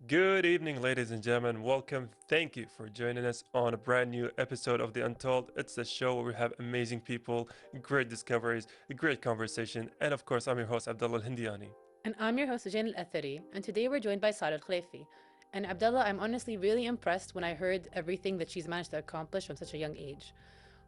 Good evening, ladies and gentlemen. Welcome. Thank you for joining us on a brand new episode of The Untold. It's the show where we have amazing people, great discoveries, a great conversation, and of course, I'm your host, Abdullah Hindiani. And I'm your host, الأثري, and today we're joined by Sarah Alkhulaifi. And Abdullah, I'm honestly really impressed when I heard everything that she's managed to accomplish from such a young age.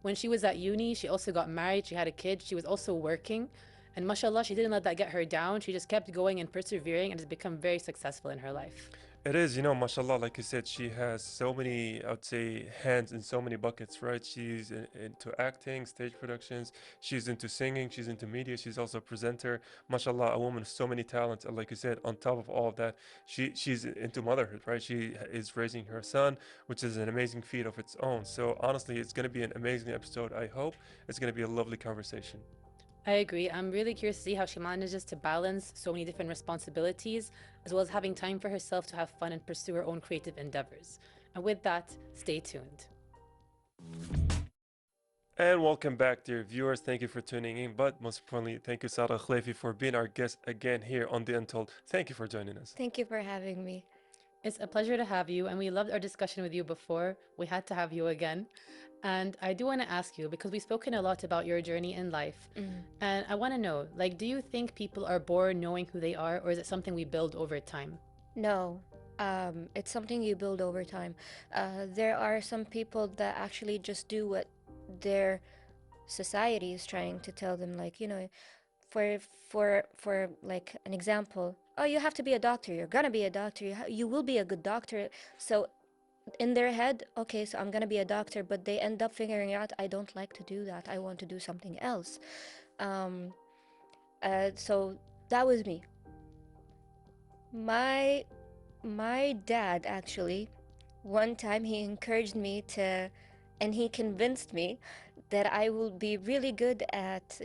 When she was at uni, she also got married, she had a kid, she was also working. And mashallah, she didn't let that get her down. She just kept going and persevering and has become very successful in her life. It is, mashallah, like you said, she has so many, I would say, hands in so many buckets, right? Into acting, stage productions, she's into singing, she's into media, she's also a presenter. Mashallah, a woman with so many talents. And like you said, on top of all of that, she's into motherhood, right? She is raising her son, which is an amazing feat of its own. So honestly, it's going to be an amazing episode. I hope it's going to be a lovely conversation. I agree. I'm really curious to see how she manages to balance so many different responsibilities, as well as having time for herself to have fun and pursue her own creative endeavors. And with that, stay tuned. And welcome back, dear viewers. Thank you for tuning in. But most importantly, thank you, Sarah Alkhulaifi, for being our guest again here on The Untold. Thank you for joining us. Thank you for having me. It's a pleasure to have you, and we loved our discussion with you before. We had to have you again. And I do want to ask you, because we've spoken a lot about your journey in life, and I want to know, like, do you think people are born knowing who they are, or is it something we build over time? No, it's something you build over time. There are some people that actually just do what their society is trying to tell them, like, for for like an example, oh, you have to be a doctor, you're gonna be a doctor, you will be a good doctor. So in their head, okay, so I'm gonna be a doctor, but they end up figuring out, I don't like to do that, I want to do something else. um so that was me. My dad actually, one time he encouraged me to, and he convinced me that I will be really good at,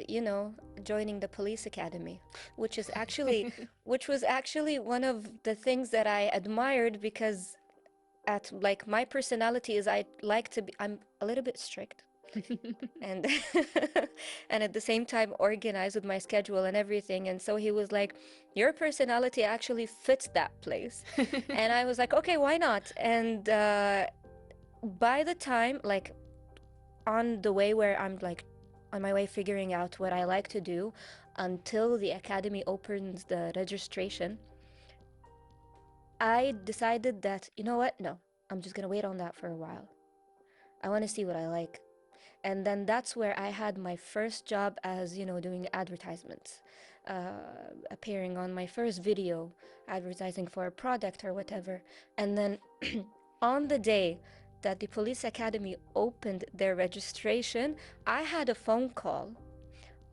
joining the police academy, which is actually which was actually one of the things that I admired, because at like my personality is, I like to be, I'm a little bit strict and and at the same time organized with my schedule and everything. And so he was like, your personality actually fits that place. And I was like, okay, why not? And by the time, like, on the way where I'm like on my way figuring out what I like to do, until the academy opens the registration, I decided that, you know what, no, I'm just gonna wait on that for a while. I want to see what I like. And then that's where I had my first job as, doing advertisements, appearing on my first video, advertising for a product or whatever. And then on the day that the police academy opened their registration, I had a phone call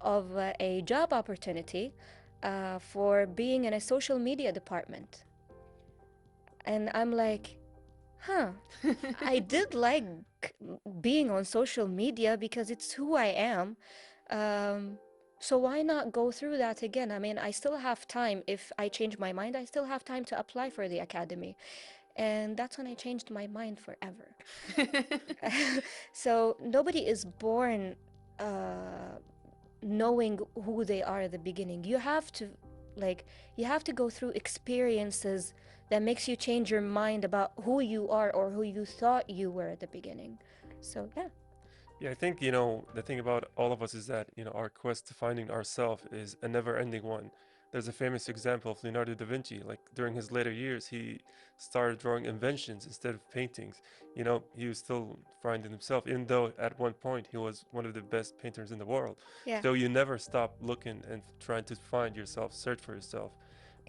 of a job opportunity for being in a social media department. And I'm like, huh, I did like being on social media because it's who I am. So why not go through that again? I mean, I still have time. If I change my mind, I still have time to apply for the academy. And that's when I changed my mind forever. So nobody is born knowing who they are at the beginning. You have to go through experiences that makes you change your mind about who you are or who you thought you were at the beginning. So yeah. Yeah, I think, the thing about all of us is that, our quest to finding ourselves is a never-ending one. There's a famous example of Leonardo da Vinci. Like during his later years, he started drawing inventions instead of paintings. He was still finding himself, even though at one point he was one of the best painters in the world. Yeah, So you never stop looking and trying to find yourself, search for yourself.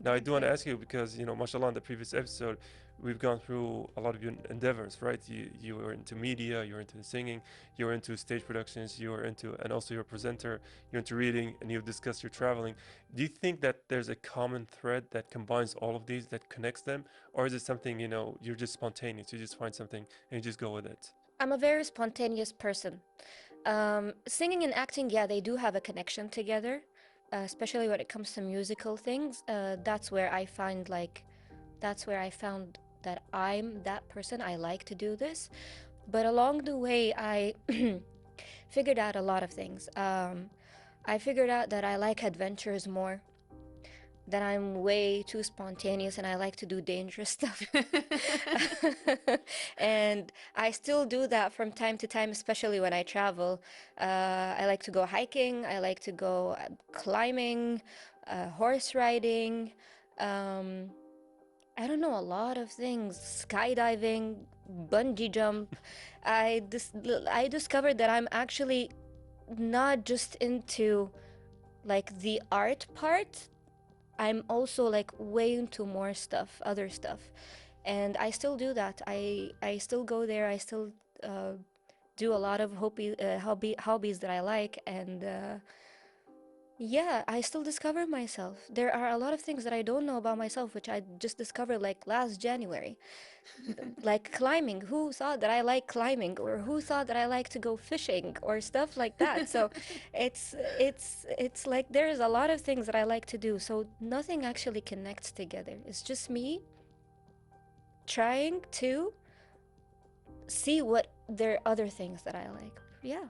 Now, I do want to exactly. ask you because, mashallah, in the previous episode, we've gone through a lot of your endeavors, right? You were into media, you're into singing, you're into stage productions, and also you're a presenter, you're into reading, and you've discussed your traveling. Do you think that there's a common thread that combines all of these, that connects them? Or is it something, you're just spontaneous, you just find something and you just go with it? I'm a very spontaneous person. Singing and acting, yeah, they do have a connection together, especially when it comes to musical things. That's where I found that I'm that person. I like to do this. But along the way, I figured out a lot of things. I figured out that I like adventures more. that I'm way too spontaneous and I like to do dangerous stuff. And I still do that from time to time, especially when I travel. I like to go hiking, I like to go climbing, horse riding. Um, I don't know, a lot of things. Skydiving, bungee jump. I discovered that I'm actually not just into like the art part. I'm also like way into more stuff, other stuff. And I still do that. I still go there. I still uh, do a lot of hobbies that I like, and yeah, I still discover myself. There are a lot of things that I don't know about myself, which I just discovered like last January. Like climbing. Who thought that I like climbing, or who thought that I like to go fishing or stuff like that? So it's like there's a lot of things that I like to do. So nothing actually connects together. It's just me trying to see what there are other things that I like. Yeah,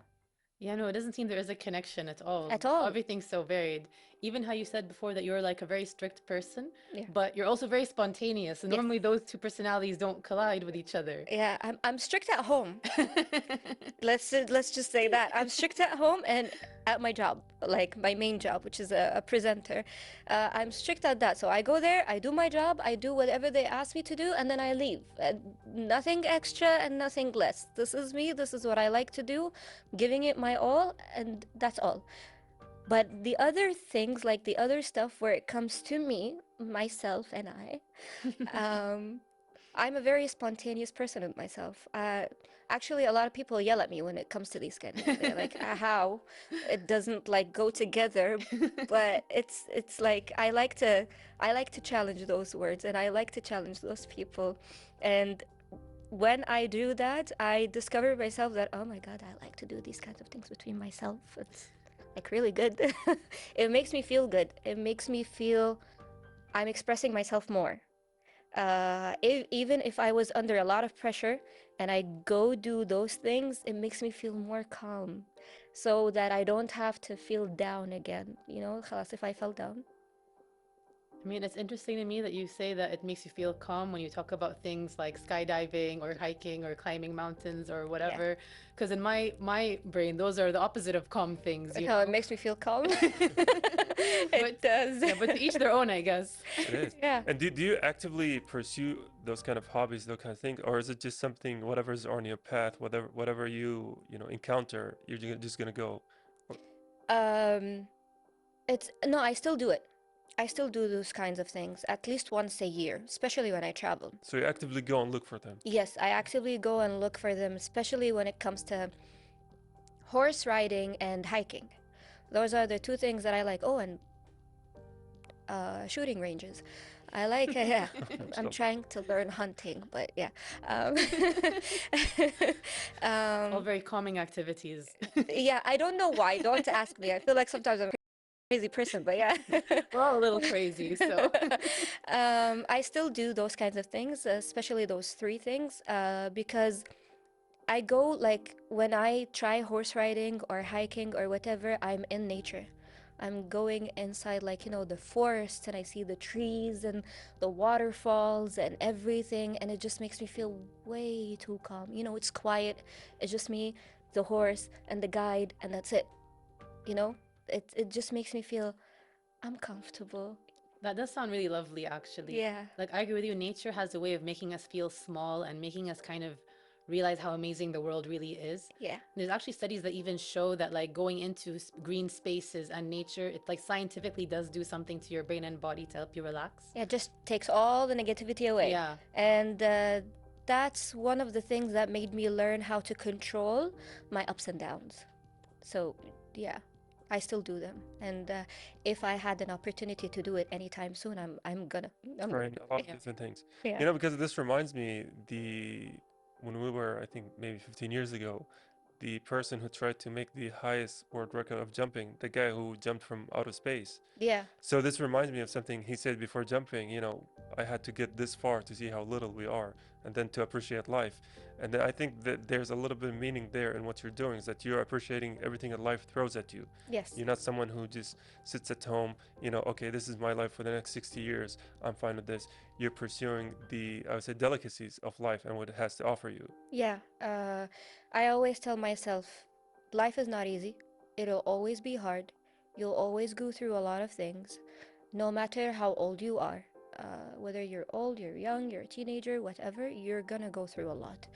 Yeah, no, it doesn't seem there is a connection at all. at all. Everything's so varied. Even how you said before that you're like a very strict person, Yeah. but you're also very spontaneous. And Yes. normally those two personalities don't collide with each other. Yeah, I'm strict at home. Let's just say that I'm strict at home and at my job, like my main job, which is a presenter. I'm strict at that. So I go there, I do my job, I do whatever they ask me to do, and then I leave. Nothing extra and nothing less. This is me. This is what I like to do, giving it my all, and that's all. But the other things, like the other stuff where it comes to me, myself and I'm a very spontaneous person with myself. Actually, a lot of people yell at me when it comes to these kind of things. They're like, how it doesn't like go together, but it's like I like to challenge those words and I like to challenge those people. And when I do that, I discover myself that, oh my God, I like to do these kinds of things between myself. It's like really good. It makes me feel good. It makes me feel I'm expressing myself more. Even if I was under a lot of pressure and I go do those things, it makes me feel more calm so that I don't have to feel down again. خلاص, if I fell down. I mean, it's interesting to me that you say that it makes you feel calm when you talk about things like skydiving or hiking or climbing mountains or Yeah. whatever. Because in my brain, those are the opposite of calm things, you No, it know? makes me feel calm. But It does. yeah, but to each their own, I guess. It is. Yeah. And do you actively pursue those kind of hobbies, those kind of things, or is it just something, whatever's on your path, whatever you know encounter, you're just gonna go? Or- Um, it's no, I still do it. I still do those kinds of things at least once a year, especially when I travel. So you actively go and look for them. Yes, I actively go and look for them, especially when it comes to horse riding and hiking. Those are the two things that I like. Oh, and shooting ranges. I like, yeah, I'm So, trying to learn hunting, but yeah. Um, All um, very calming activities. yeah, I don't know why. Don't ask me. I feel like sometimes I'm a crazy person, but yeah. We're all a little crazy, so. I still do those kinds of things, especially those three things, because I go like when I try horse riding or hiking or whatever, I'm in nature. I'm going inside like, the forest and I see the trees and the waterfalls and everything, and it just makes me feel way too calm. It's quiet. It's just me, the horse, and the guide, and that's it. You know? It just makes me feel I'm comfortable. That does sound really lovely, actually. Yeah. Like, I agree with you. Nature has a way of making us feel small and making us kind of realize how amazing the world really is. Yeah. There's actually studies that even show that, like, going into green spaces and nature, it like scientifically does do something to your brain and body to help you relax. Yeah, it just takes all the negativity away. Yeah. And that's one of the things that made me learn how to control my ups and downs. So, yeah, I still do them. And if I had an opportunity to do it anytime soon, I'm gonna trying a lot of Yeah. different things. Yeah. You know, because this reminds me when we were, I think maybe 15 years ago, the person who tried to make the highest world record of jumping, the guy who jumped from outer space. Yeah. So this reminds me of something he said before jumping, I had to get this far to see how little we are and then to appreciate life. And then I think that there's a little bit of meaning there in what you're doing, is that you're appreciating everything that life throws at you. Yes. You're not someone who just sits at home, okay, this is my life for the next 60 years. I'm fine with this. You're pursuing the, I would say, delicacies of life and what it has to offer you. Yeah. I always tell myself, life is not easy. It'll always be hard. You'll always go through a lot of things, no matter how old you are. Whether you're old, you're young, you're a teenager, whatever, you're gonna go through a lot.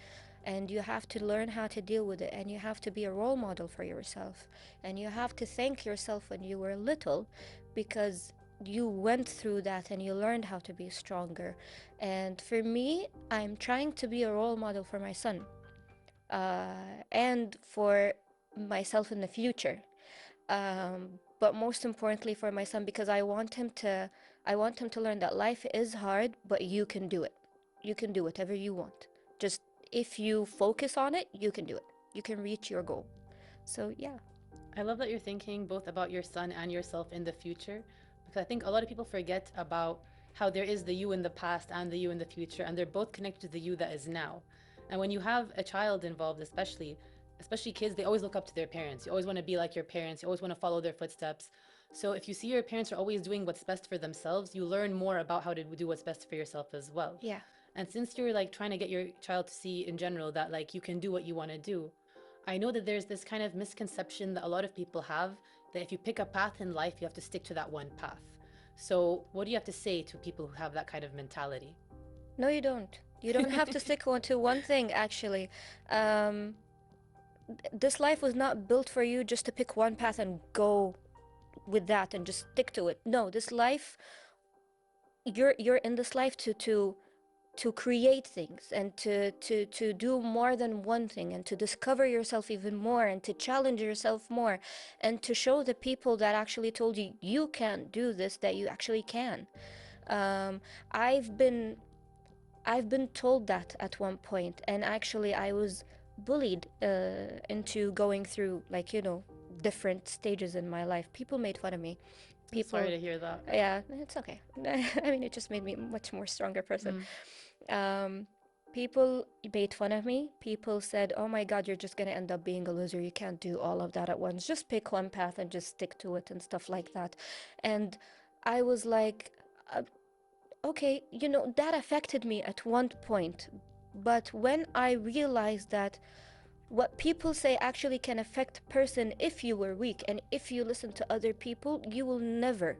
And you have to learn how to deal with it, and you have to be a role model for yourself. And you have to thank yourself when you were little, because you went through that and you learned how to be stronger. And for me, I'm trying to be a role model for my son, and for myself in the future. But most importantly for my son, because I want him to learn that life is hard, but you can do it. You can do whatever you want. Just if you focus on it, you can do it. You can reach your goal. So yeah. I love that you're thinking both about your son and yourself in the future, because I think a lot of people forget about how there is the you in the past and the you in the future, and they're both connected to the you that is now. And when you have a child involved, especially kids, they always look up to their parents. You always want to be like your parents. You always want to follow their footsteps. So if you see your parents are always doing what's best for themselves, you learn more about how to do what's best for yourself as well. Yeah. And since you're like trying to get your child to see in general that like you can do what you want to do, I know that there's this kind of misconception that a lot of people have, that if you pick a path in life, you have to stick to that one path. So what do you have to say to people who have that kind of mentality? No, you don't. You don't have to stick to one thing, actually. This life was not built for you just to pick one path and go with that and just stick to it. No, this life, you're in this life to create things, and to do more than one thing, and to discover yourself even more, and to challenge yourself more, and to show the people that actually told you you can't do this that you actually can. um, I've been told that at one point, and actually I was bullied into going through, like, different stages in my life. People made fun of me. People, Sorry to hear that. yeah, it's okay. I mean, it just made me a much more stronger person. People made fun of me. People said, oh my God, you're just gonna end up being a loser. You can't do all of that at once. Just pick one path and just stick to it and stuff like that. And I was like, okay, that affected me at one point. But when I realized that what people say actually can affect a person, if you were weak and if you listen to other people, you will never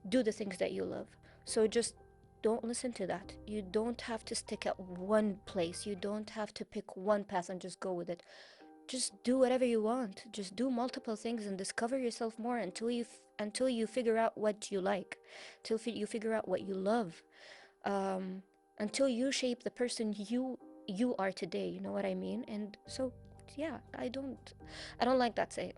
do the things that you love. So just don't listen to that. You don't have to stick at one place. You don't have to pick one path and just go with it. Just do whatever you want. Just do multiple things and discover yourself more until you figure out what you like, till you figure out what you love, until you shape the person you are today. You know what I mean? And so, yeah, I don't like that saying.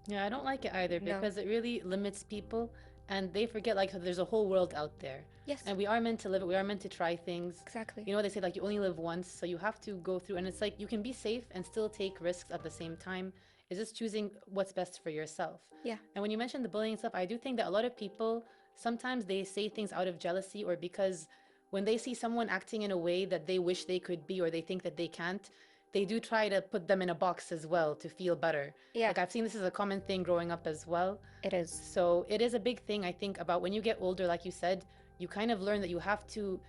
Yeah, I don't like it either, No. because it really limits people, and they forget like there's a whole world out there. Yes. And we are meant to live it. We are meant to try things. Exactly. You know what they say, like you only live once, so you have to go through, and it's like you can be safe and still take risks at the same time. It's just choosing what's best for yourself. Yeah. And when you mentioned the bullying stuff, I do think that a lot of people, sometimes they say things out of jealousy, or because when they see someone acting in a way that they wish they could be, or they think that they can't, they do try to put them in a box as well to feel better. Yeah. Like I've seen this as a common thing growing up as well. It is. So it is a big thing, I think, about when you get older, like you said, you kind of learn that you have to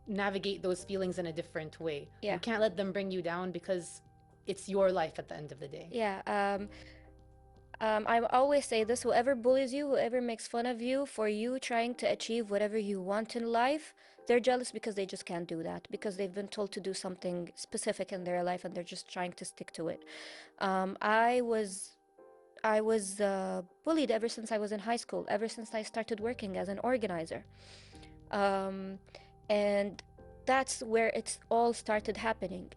navigate those feelings in a different way. Yeah. You can't let them bring you down, because it's your life at the end of the day. Yeah. I always say this: whoever bullies you, whoever makes fun of you for you trying to achieve whatever you want in life, they're jealous because they just can't do that, because they've been told to do something specific in their life and they're just trying to stick to it. I was bullied ever since I was in high school, ever since I started working as an organizer. And that's where it's all started happening.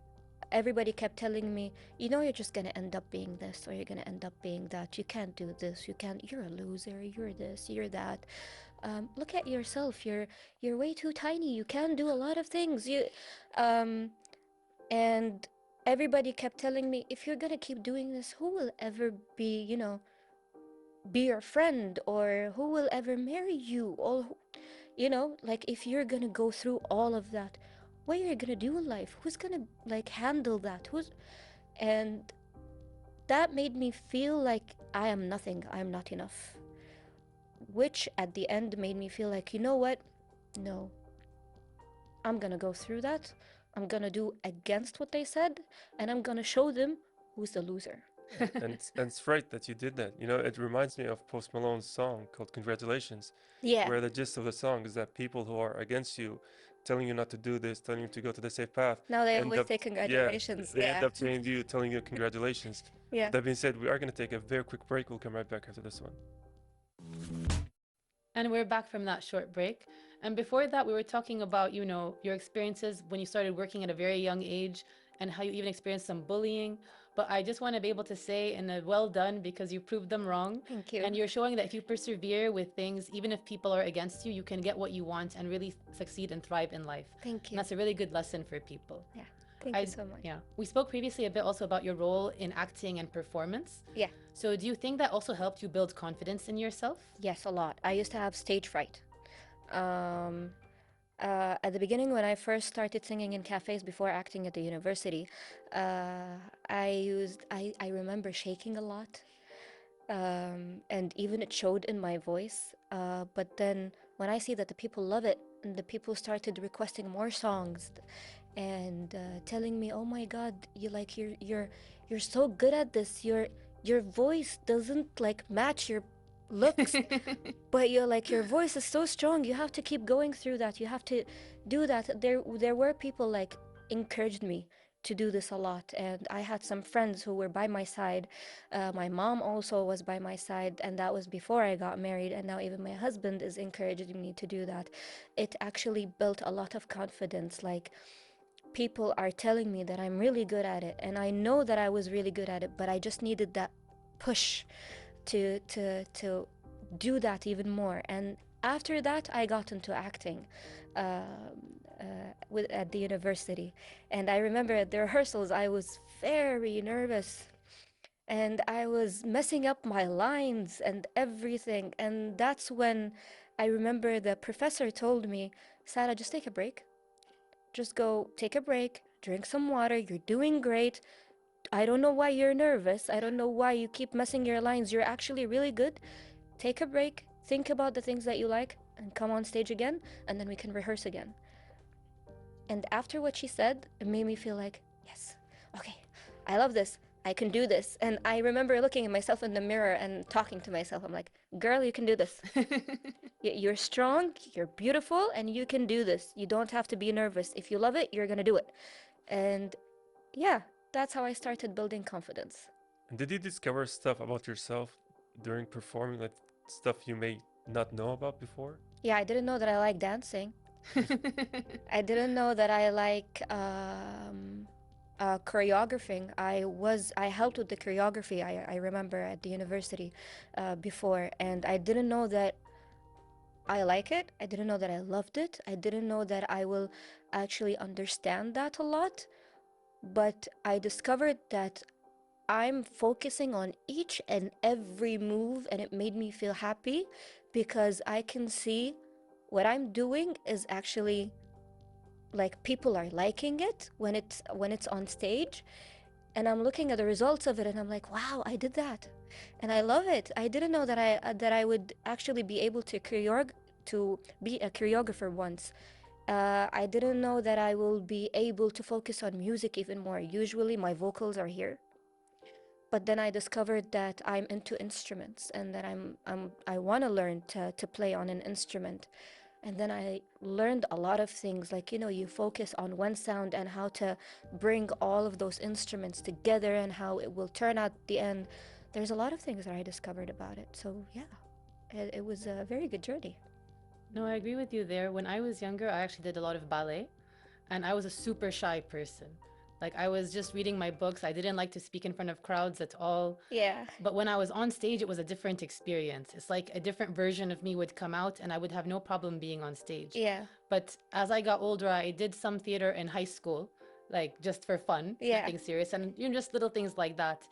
Everybody kept telling me, you're just gonna end up being this, or you're gonna end up being that. You can't do this. You're a loser. You're this. You're that. Look at yourself. You're way too tiny. You can't do a lot of things. And everybody kept telling me, if you're gonna keep doing this, who will ever be your friend, or who will ever marry you, or like, if you're gonna go through all of that, what you're gonna do in life, who's gonna like handle that, and that made me feel like I am nothing, I'm not enough, which at the end made me feel like, you know what, no, I'm gonna go through that, I'm gonna do against what they said, and I'm gonna show them who's the loser. And it's right that you did that. You know, it reminds me of Post Malone's song called Congratulations, Yeah. where the gist of the song is that people who are against you, telling you not to do this, telling you to go to the safe path, Now they end always up, say yeah, congratulations. they end Yeah. up telling you congratulations. Yeah. That being said, we are going to take a very quick break. We'll come right back after this one. And we're back from that short break. And before that, we were talking about, you know, your experiences when you started working at a very young age and how you even experienced some bullying. But I just want to be able to say, in a well done, because you proved them wrong. Thank you. And you're showing that if you persevere with things, even if people are against you, you can get what you want and really succeed and thrive in life. Thank And you. that's a really good lesson for people. Yeah. Thank you so much. Yeah. We spoke previously a bit also about your role in acting and performance. Yeah. So do you think that also helped you build confidence in yourself? Yes, a lot. I used to have stage fright. At the beginning, when I first started singing in cafes before acting at the university, I remember shaking a lot, and even it showed in my voice. But then when I see that the people love it, and the people started requesting more songs, and telling me, "Oh my God, you're so good at this. Your voice doesn't like match your looks." But you're like, your voice is so strong, you have to keep going through that, you have to do that. There were people like encouraged me to do this a lot, and I had some friends who were by my side. My mom also was by my side, and that was before I got married, and now even my husband is encouraging me to do that. It actually built a lot of confidence. Like, people are telling me that I'm really good at it, and I know that I was really good at it, but I just needed that push to do that even more. And after that, I got into acting at the university. And I remember at the rehearsals, I was very nervous, and I was messing up my lines and everything. And that's when I remember the professor told me, "Sarah, just take a break. Just go take a break, drink some water. You're doing great. I don't know why you're nervous. I don't know why you keep messing your lines. You're actually really good. Take a break, think about the things that you like, and come on stage again, and then we can rehearse again." And after what she said, it made me feel like, yes, okay, I love this. I can do this. And I remember looking at myself in the mirror and talking to myself. I'm like, "Girl, you can do this. You're strong, you're beautiful, and you can do this. You don't have to be nervous. If you love it, you're gonna do it." And yeah, that's how I started building confidence. And did you discover stuff about yourself during performing, like stuff you may not know about before? Yeah, I didn't know that I like dancing. I didn't know that I like choreographing. I helped with the choreography. I remember at the university before, and I didn't know that I like it. I didn't know that I loved it. I didn't know that I will actually understand that a lot. But I discovered that I'm focusing on each and every move, and it made me feel happy because I can see what I'm doing is actually like people are liking it when it's on stage, and I'm looking at the results of it, and I'm like, wow, I did that, and I love it. I didn't know that I would actually be able to be a choreographer once. I didn't know that I will be able to focus on music even more. Usually my vocals are here, but then I discovered that I'm into instruments, and that I want to learn to play on an instrument. And then I learned a lot of things, like, you focus on one sound and how to bring all of those instruments together and how it will turn out at the end. There's a lot of things that I discovered about it. So yeah, it was a very good journey. No, I agree with you there. When I was younger, I actually did a lot of ballet, and I was a super shy person. Like, I was just reading my books. I didn't like to speak in front of crowds at all. Yeah. But when I was on stage, it was a different experience. It's like a different version of me would come out, and I would have no problem being on stage. Yeah. But as I got older, I did some theater in high school, like just for fun, Yeah. nothing serious, and just little things like that.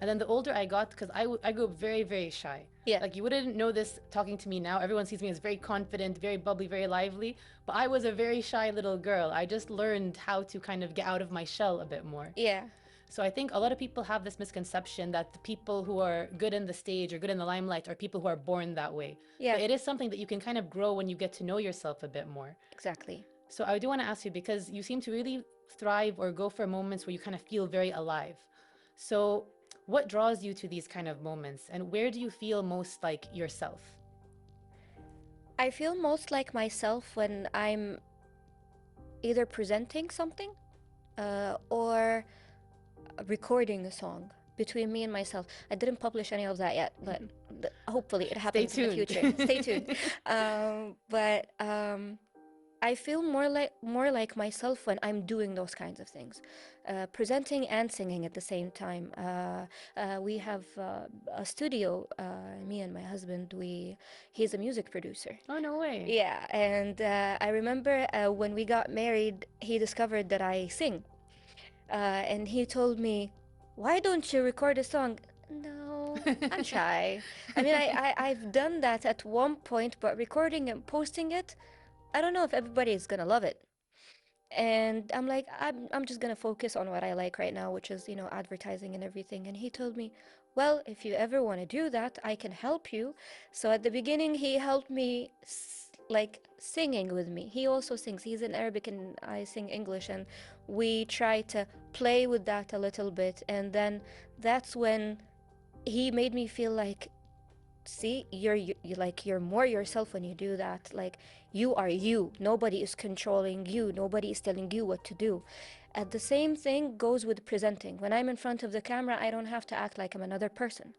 And then the older I got, because I grew up very, very shy. Yeah. Like you wouldn't know this talking to me now. Everyone sees me as very confident, very bubbly, very lively. But I was a very shy little girl. I just learned how to kind of get out of my shell a bit more. Yeah. So I think a lot of people have this misconception that the people who are good in the stage or good in the limelight are people who are born that way. Yeah. But it is something that you can kind of grow when you get to know yourself a bit more. Exactly. So I do want to ask you, because you seem to really thrive or go for moments where you kind of feel very alive. So what draws you to these kind of moments, and where do you feel most like yourself? I feel most like myself when I'm either presenting something or recording a song between me and myself. I didn't publish any of that yet, but hopefully it happens in the future. Stay tuned. But I feel more like myself when I'm doing those kinds of things, presenting and singing at the same time. We have a studio. Me and my husband. He's a music producer. Oh, no way. Yeah, and I remember when we got married, he discovered that I sing, and he told me, "Why don't you record a song?" No, I'm shy. I mean, I've done that at one point, but recording and posting it, I don't know if everybody is gonna love it. And I'm like, I'm just gonna focus on what I like right now, which is, advertising and everything. And he told me, well, if you ever want to do that, I can help you. So at the beginning, he helped me like singing with me. He also sings. He's in Arabic and I sing English, and we try to play with that a little bit. And then that's when he made me feel like, see, you're more yourself when you do that. Like, you are you. Nobody is controlling you. Nobody is telling you what to do. At the same thing goes with presenting. When I'm in front of the camera, I don't have to act like I'm another person.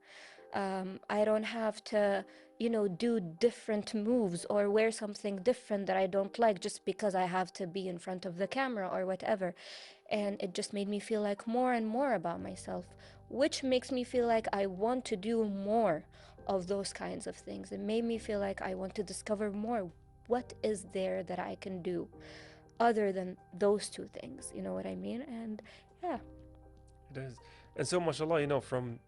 I don't have to, do different moves or wear something different that I don't like just because I have to be in front of the camera or whatever. And it just made me feel like more and more about myself, which makes me feel like I want to do more of those kinds of things. It made me feel like I want to discover more. What is there that I can do other than those two things? You know what I mean? And yeah. It is. And so, mashallah, from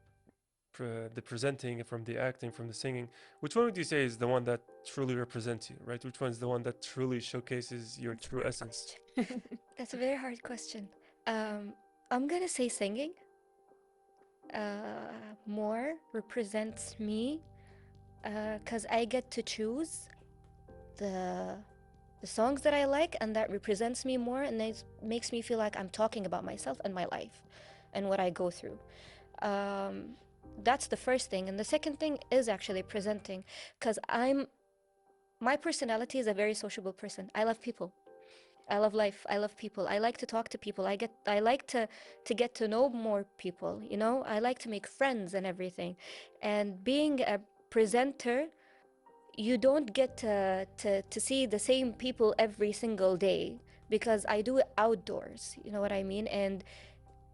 the presenting, from the acting, from the singing, which one would you say is the one that truly represents you, right? Which one's the one that truly showcases your true essence? That's a very hard question. I'm gonna say singing. More represents me, because I get to choose the songs that I like, and that represents me more, and it makes me feel like I'm talking about myself and my life and what I go through. That's the first thing. And the second thing is actually presenting, because my personality is a very sociable person. I love people. I love life. I love people. I like to talk to people. I like to get to know more people, I like to make friends and everything. And being a presenter, you don't get to see the same people every single day, because I do it outdoors, you know what I mean? And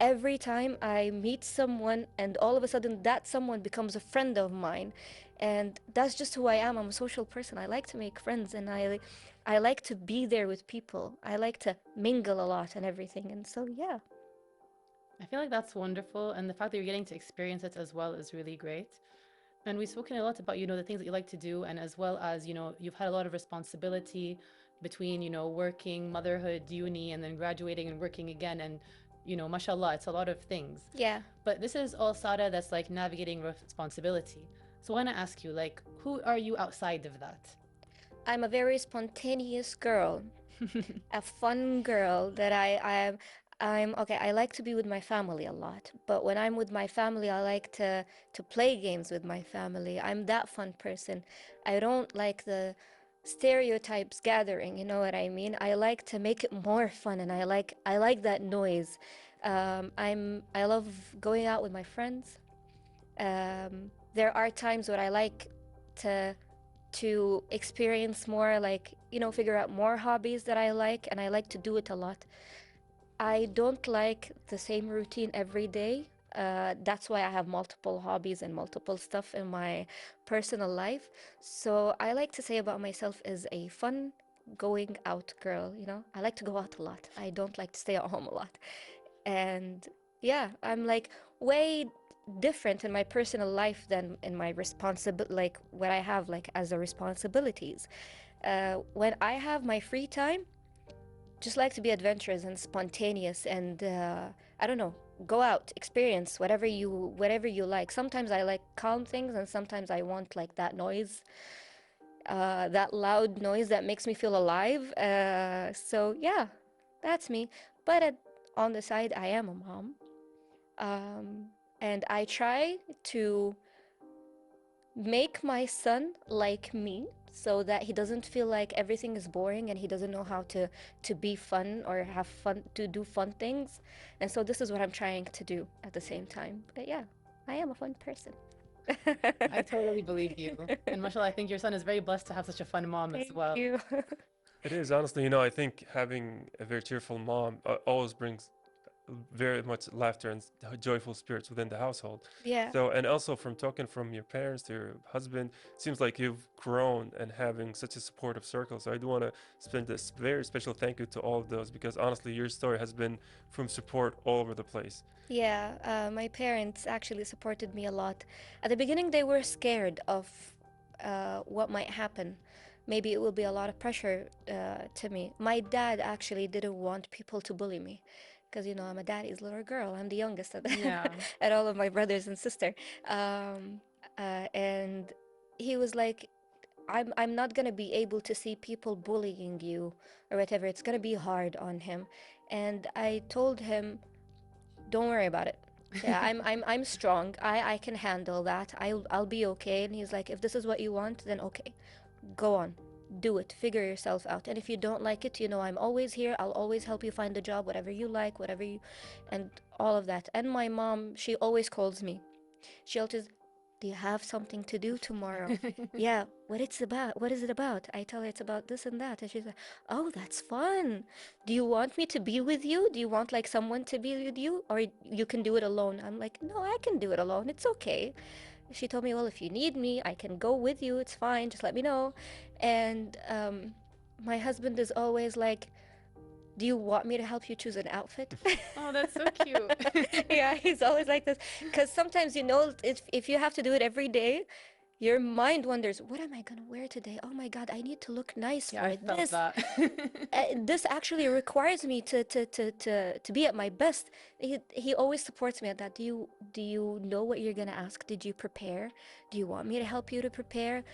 every time I meet someone, and all of a sudden that someone becomes a friend of mine, and that's just who I am. I'm a social person. I like to make friends, and I like to be there with people. I like to mingle a lot and everything. And so, yeah. I feel like that's wonderful, and the fact that you're getting to experience it as well is really great. And we've spoken a lot about, the things that you like to do, and as well as, you've had a lot of responsibility between, working, motherhood, uni, and then graduating and working again. And, mashallah, it's a lot of things. Yeah. But this is all Sada that's like navigating responsibility. So I want to ask you, like, who are you outside of that? I'm a very spontaneous girl, a fun girl that I'm okay. I like to be with my family a lot, but when I'm with my family, I like to play games with my family. I'm that fun person. I don't like the stereotypes gathering, you know what I mean? I like to make it more fun, and I like that noise. I love going out with my friends. There are times where I like to experience more, like, figure out more hobbies that I like, and I like to do it a lot. I don't like the same routine every day. That's why I have multiple hobbies and multiple stuff in my personal life. So I like to say about myself is a fun going out girl, I like to go out a lot. I don't like to stay at home a lot. And yeah, I'm like way different in my personal life than in my like what I have like as a responsibilities. When I have my free time, just like to be adventurous and spontaneous and I don't know, go out, experience whatever you like. Sometimes I like calm things and sometimes I want like that noise, that loud noise that makes me feel alive. So yeah, that's me. But on the side, I am a mom, and I try to make my son like me so that he doesn't feel like everything is boring and he doesn't know how to be fun or have fun, to do fun things. And so this is what I'm trying to do at the same time. But yeah, I am a fun person. I totally believe you. And mashallah, I think your son is very blessed to have such a fun mom as Thank well. you. It is, honestly, I think having a very cheerful mom always brings very much laughter and joyful spirits within the household. Yeah. So, and also from talking from your parents to your husband, it seems like you've grown and having such a supportive circle. So I do want to spend this very special thank you to all of those, because honestly, your story has been from support all over the place. Yeah, my parents actually supported me a lot. At the beginning, they were scared of what might happen. Maybe it will be a lot of pressure to me. My dad actually didn't want people to bully me because, I'm a daddy's little girl. I'm the youngest Yeah. at all of my brothers and sister. Um, and he was like, I'm not gonna be able to see people bullying you or whatever. It's gonna be hard on him. And I told him, don't worry about it. Yeah, I'm strong. I can handle that. I'll be okay. And he's like, if this is what you want, then okay, go on, do it. Figure yourself out. And if you don't like it, I'm always here. I'll always help you find a job, whatever you like, and all of that. And my mom, she always calls me. She always, do you have something to do tomorrow? Yeah, what it's about? What is it about? I tell her it's about this and that, and she's like, oh, that's fun. Do you want me to be with you? Do you want like someone to be with you, or you can do it alone? I'm like, no, I can do it alone. It's okay. She told me, well, if you need me, I can go with you. It's fine. Just let me know. And my husband is always like, do you want me to help you choose an outfit? Oh, that's so cute. Yeah, he's always like this. Because sometimes, if you have to do it every day, your mind wonders, what am I going to wear today? Oh my God, I need to look nice Yeah, for I felt this. that. This actually requires me to be at my best. He always supports me at that. Do you know what you're gonna ask? Did you prepare? Do you want me to help you to prepare?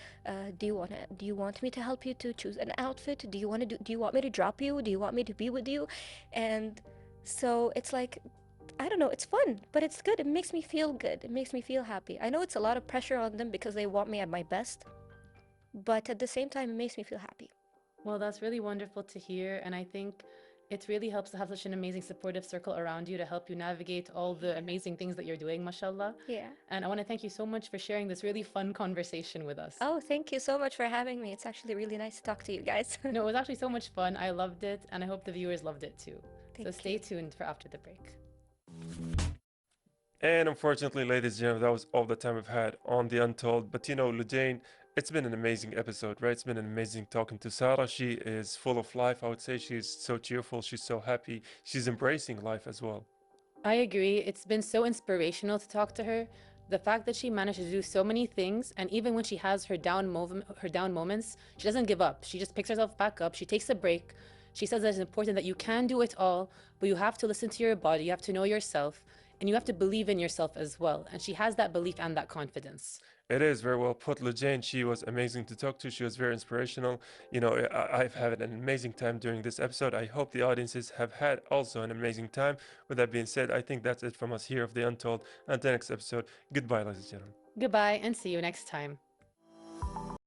Do you want me to help you to choose an outfit? Do you want me to drop you? Do you want me to be with you? And so it's like, I don't know, it's fun, but it's good. It makes me feel good. It makes me feel happy. I know it's a lot of pressure on them because they want me at my best, but at the same time, it makes me feel happy. Well, that's really wonderful to hear. And I think it really helps to have such an amazing supportive circle around you to help you navigate all the amazing things that you're doing, mashallah. Yeah. And I want to thank you so much for sharing this really fun conversation with us. Oh, thank you so much for having me. It's actually really nice to talk to you guys. No, it was actually so much fun. I loved it, and I hope the viewers loved it too. So Thank stay you. tuned for after the break. And unfortunately, ladies and gentlemen, that was all the time we've had on The Untold. But Lujain, it's been an amazing episode, right? It's been an amazing talking to Sarah. She is full of life, I would say. She's so cheerful, she's so happy, she's embracing life as well. I agree. It's been so inspirational to talk to her. The fact that she managed to do so many things, and even when she has her down moments, she doesn't give up. She just picks herself back up. She takes a break. She says that it's important that you can do it all, but you have to listen to your body. You have to know yourself, and you have to believe in yourself as well. And she has that belief and that confidence. It is very well put, Lujain. She was amazing to talk to. She was very inspirational. I've had an amazing time during this episode. I hope the audiences have had also an amazing time. With that being said, I think that's it from us here of The Untold. Until next episode, goodbye, ladies and gentlemen. Goodbye, and see you next time.